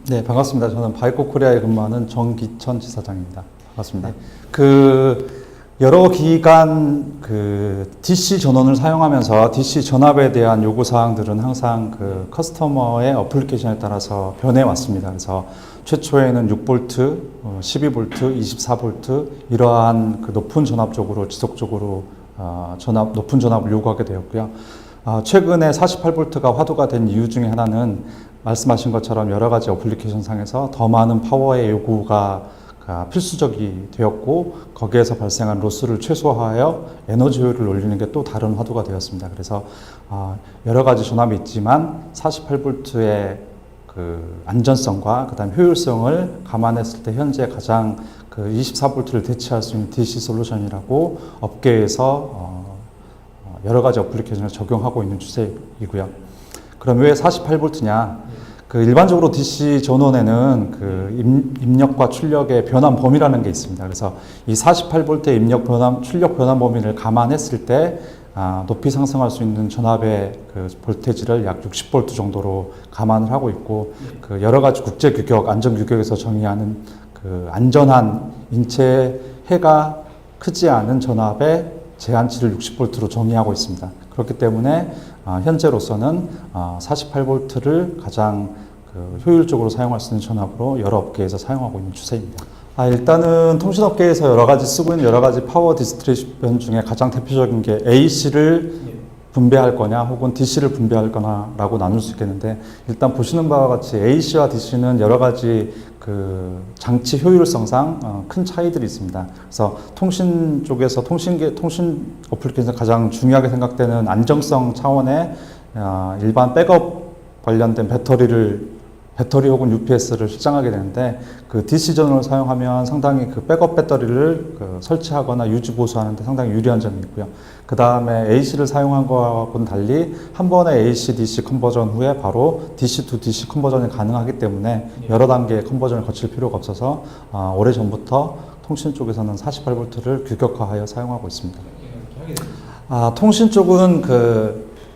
네, 반갑습니다. 저는 바이코 코리아에 근무하는 정기천 지사장입니다. 반갑습니다. 네. 여러 기간 DC 전원을 사용하면서 DC 전압에 대한 요구 사항들은 항상 커스터머의 어플리케이션에 따라서 변해 왔습니다. 그래서 최초에는 6V, 12V, 24V 이러한 높은 전압 쪽으로 지속적으로 높은 전압을 요구하게 되었고요. 최근에 48V가 화두가 된 이유 중에 하나는 말씀하신 것처럼 여러 가지 어플리케이션 상에서 더 많은 파워의 요구가 필수적이 되었고, 거기에서 발생한 로스를 최소화하여 에너지 효율을 올리는 게 또 다른 화두가 되었습니다. 그래서 여러 가지 전압이 있지만 48V의 안전성과 그다음 효율성을 감안했을 때 현재 가장 24V를 대체할 수 있는 DC 솔루션이라고 업계에서 여러 가지 어플리케이션을 적용하고 있는 추세이고요. 그럼 왜 48V냐? 일반적으로 DC 전원에는 입력과 출력의 변환 범위라는 게 있습니다. 그래서 이 48V의 입력 변환, 출력 변환 범위를 감안했을 때 높이 상승할 수 있는 전압의 볼테이지를 약 60V 정도로 감안을 하고 있고, 여러 가지 국제 규격, 안전 규격에서 정의하는 안전한 인체에 해가 크지 않은 전압의 제한치를 60V로 정의하고 있습니다. 그렇기 때문에 현재로서는 48V를 가장 효율적으로 사용할 수 있는 전압으로 여러 업계에서 사용하고 있는 추세입니다. 일단은 통신업계에서 여러 가지 쓰고 있는 여러 가지 파워 디스트리뷰션 중에 가장 대표적인 게 AC를 분배할 거냐 혹은 DC를 분배할 거냐라고 나눌 수 있겠는데, 일단 보시는 바와 같이 AC와 DC는 여러 가지 장치 효율성상 큰 차이들이 있습니다. 그래서 통신 쪽에서 통신 어플리케이션 가장 중요하게 생각되는 안정성 차원의 일반 백업 관련된 배터리 혹은 UPS를 실장하게 되는데, DC 전원을 사용하면 상당히 백업 배터리를 설치하거나 유지 보수하는 데 상당히 유리한 점이 있고요. 그 다음에 AC를 사용한 것과는 달리 한 번의 AC, DC 컨버전 후에 바로 DC to DC 컨버전이 가능하기 때문에 여러 단계의 컨버전을 거칠 필요가 없어서 오래전부터 통신 쪽에서는 48V를 규격화하여 사용하고 있습니다. 통신 쪽은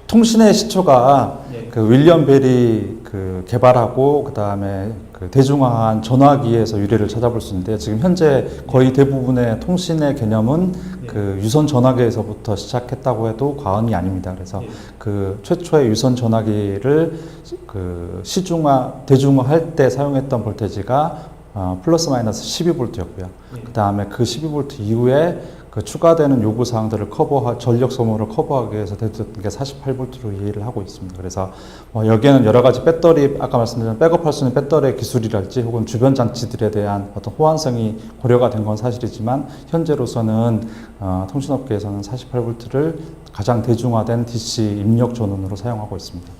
통신의 시초가 윌리엄 벨이 개발하고 그다음에 대중화한 전화기에서 유래를 찾아볼 수 있는데, 지금 현재 거의 대부분의 통신의 개념은 유선 전화기에서부터 시작했다고 해도 과언이 아닙니다. 그래서 최초의 유선 전화기를 대중화할 때 사용했던 볼테이지가 플러스 마이너스 12V였고요. 그다음에 12V 이후에 추가되는 요구 사항들을 전력 소모를 커버하기 위해서 됐던 게 48V로 이해를 하고 있습니다. 그래서 여기에는 여러 가지 배터리, 아까 말씀드린 백업할 수 있는 배터리의 기술이랄지 혹은 주변 장치들에 대한 어떤 호환성이 고려가 된 건 사실이지만, 현재로서는 통신업계에서는 48V를 가장 대중화된 DC 입력 전원으로 사용하고 있습니다.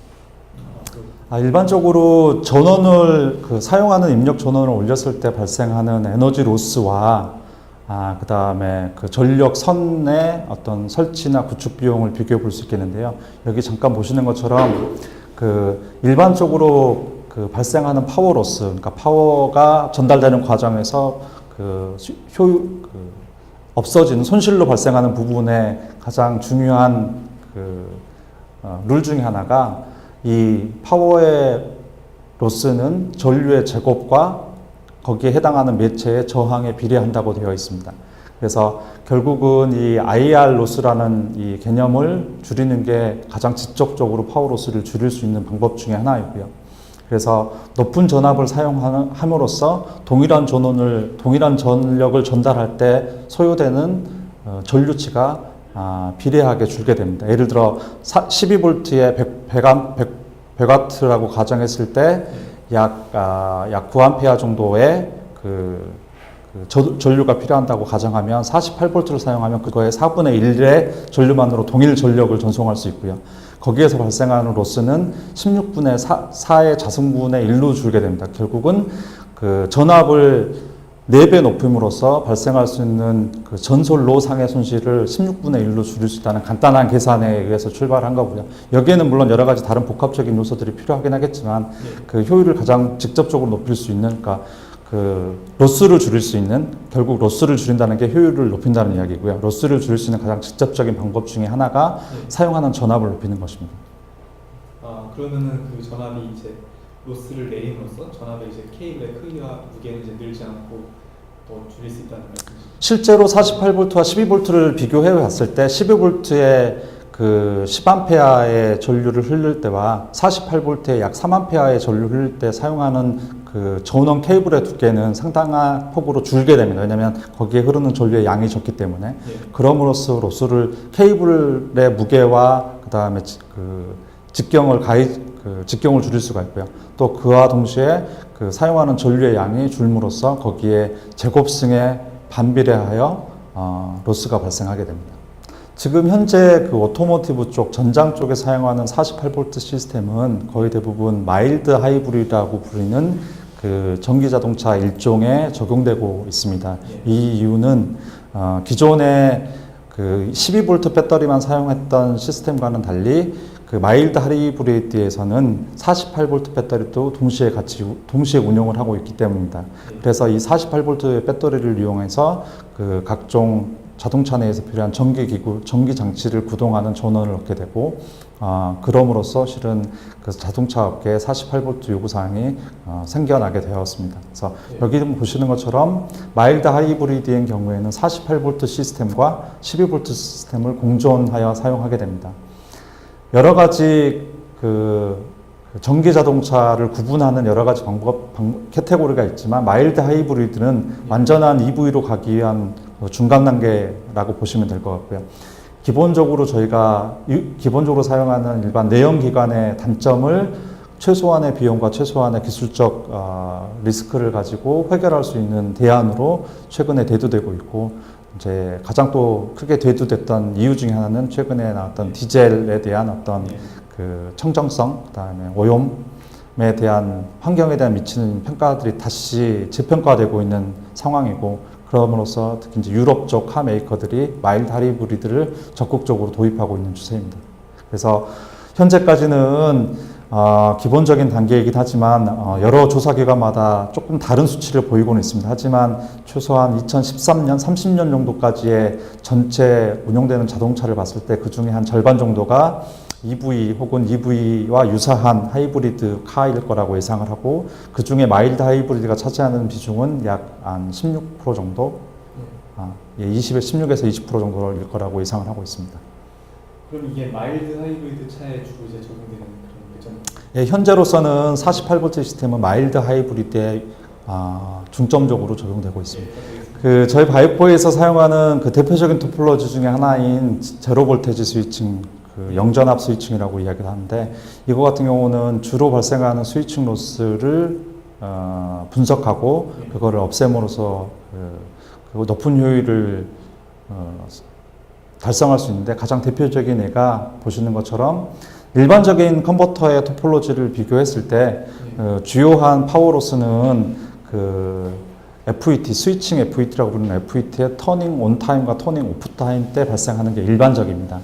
일반적으로 전원을 사용하는 입력 전원을 올렸을 때 발생하는 에너지 로스와 그 다음에 전력 선의 어떤 설치나 구축 비용을 비교해 볼 수 있겠는데요. 여기 잠깐 보시는 것처럼 일반적으로 발생하는 파워 로스, 그러니까 파워가 전달되는 과정에서 없어지는 손실로 발생하는 부분에 가장 중요한 룰 중에 하나가, 이 파워의 로스는 전류의 제곱과 거기에 해당하는 매체의 저항에 비례한다고 되어 있습니다. 그래서 결국은 이 IR 로스라는 이 개념을 줄이는 게 가장 직접적으로 파워 로스를 줄일 수 있는 방법 중에 하나이고요. 그래서 높은 전압을 사용함으로써 동일한 전력을 전달할 때 소요되는 전류치가 비례하게 줄게 됩니다. 예를 들어 12V에 100W라고 가정했을 때 약 9A 정도의 전류가 필요한다고 가정하면 48V를 사용하면 그거의 4분의 1의 전류만으로 동일 전력을 전송할 수 있고요. 거기에서 발생하는 로스는 16분의 4의 자승분의 1로 줄게 됩니다. 결국은 전압을 4배 높임으로써 발생할 수 있는 전솔로 상의 손실을 16분의 1로 줄일 수 있다는 간단한 계산에 의해서 출발한 거고요. 여기에는 물론 여러 가지 다른 복합적인 요소들이 필요하긴 하겠지만, 효율을 가장 직접적으로 높일 수 있는, 로스를 줄일 수 있는, 결국 로스를 줄인다는 게 효율을 높인다는 이야기고요. 로스를 줄일 수 있는 가장 직접적인 방법 중에 하나가 사용하는 전압을 높이는 것입니다. 그러면은 전압이 이제 로스를 내림으로써 전압의 이제 케이블의 크기와 무게는 이제 늘지 않고 더 줄일 수 있다는 말씀이시죠? 실제로 48V와 12V를 비교해 봤을 때 12V의 그 10A의 전류를 흘릴 때와 48V의 약 3A의 전류를 흘릴 때 사용하는 그 전원 케이블의 두께는 상당한 폭으로 줄게 됩니다. 왜냐하면 거기에 흐르는 전류의 양이 적기 때문에. 예. 그럼으로써 로스를 케이블의 무게와 그 다음에 직경을 줄일 수가 있고요. 또 그와 동시에 그 사용하는 전류의 양이 줄므로써 거기에 제곱승에 반비례하여 로스가 발생하게 됩니다. 지금 현재 그 오토모티브 쪽 전장 쪽에 사용하는 48V 시스템은 거의 대부분 마일드 하이브리드라고 부르는 그 전기 자동차 일종에 적용되고 있습니다. 이 이유는 기존의 그 12V 배터리만 사용했던 시스템과는 달리 그 마일드 하이브리드에서는 48V 배터리도 동시에 운용을 하고 있기 때문입니다. 그래서 이 48V의 배터리를 이용해서 그 각종 자동차 내에서 필요한 전기기구, 전기장치를 구동하는 전원을 얻게 되고, 그럼으로써 실은 그 자동차 업계에 48V 요구사항이 생겨나게 되었습니다. 그래서 여기 보시는 것처럼 마일드 하이브리드인 경우에는 48V 시스템과 12V 시스템을 공존하여 사용하게 됩니다. 여러 가지 그 전기 자동차를 구분하는 여러 가지 카테고리가 있지만 마일드 하이브리드는 완전한 EV로 가기 위한 중간 단계라고 보시면 될 것 같고요. 기본적으로 저희가 기본적으로 사용하는 일반 내연기관의 단점을 최소한의 비용과 최소한의 기술적 리스크를 가지고 해결할 수 있는 대안으로 최근에 대두되고 있고, 이제 가장 또 크게 대두됐던 이유 중에 하나는 최근에 나왔던 디젤에 대한 어떤 그 청정성, 그다음에 오염에 대한 환경에 대한 미치는 평가들이 다시 재평가되고 있는 상황이고, 그럼으로써 특히 이제 유럽 쪽 카 메이커들이 마일드 하이브리드를 적극적으로 도입하고 있는 추세입니다. 그래서 현재까지는 기본적인 단계이긴 하지만 여러 조사기관마다 조금 다른 수치를 보이고는 있습니다. 하지만 최소한 2013년, 30년 정도까지의 전체 운용되는 자동차를 봤을 때 그 중에 한 절반 정도가 EV 혹은 EV와 유사한 하이브리드 카일 거라고 예상을 하고, 그 중에 마일드 하이브리드가 차지하는 비중은 약 한 16% 정도, 16에서 20% 정도일 거라고 예상을 하고 있습니다. 그럼 이게 마일드 하이브리드 차에 주로 이제 적용되는 그런 배점? 예, 현재로서는 48V 시스템은 마일드 하이브리드에 중점적으로 적용되고 있습니다. 그 저희 바이포에서 사용하는 그 대표적인 토폴로지 중에 하나인 제로 볼테지 스위칭, 그 영전압 스위칭이라고 이야기를 하는데, 이거 같은 경우는 주로 발생하는 스위칭 로스를 분석하고 그거를 없앰으로써 그 높은 효율을 달성할 수 있는데, 가장 대표적인 예가 보시는 것처럼 일반적인 컨버터의 토폴로지를 비교했을 때 주요한 파워 로스는 그 FET, 스위칭 FET라고 부르는 FET의 터닝 온 타임과 터닝 오프 타임 때 발생하는 게 일반적입니다.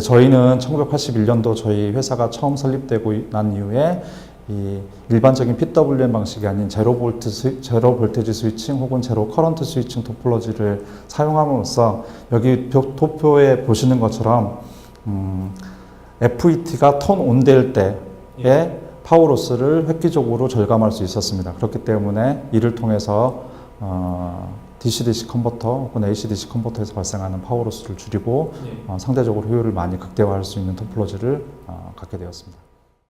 저희는 1981년도 저희 회사가 처음 설립되고 난 이후에 이 일반적인 PWM 방식이 아닌 제로 볼테지 스위칭 혹은 제로 커런트 스위칭 토폴로지를 사용함으로써 여기 도표에 보시는 것처럼 FET가 턴 온 될 때의 파워 로스를 획기적으로 절감할 수 있었습니다. 그렇기 때문에 이를 통해서 DC-DC 컨버터 혹은 AC-DC 컨버터에서 발생하는 파워 로스를 줄이고 상대적으로 효율을 많이 극대화할 수 있는 토폴로지를 갖게 되었습니다.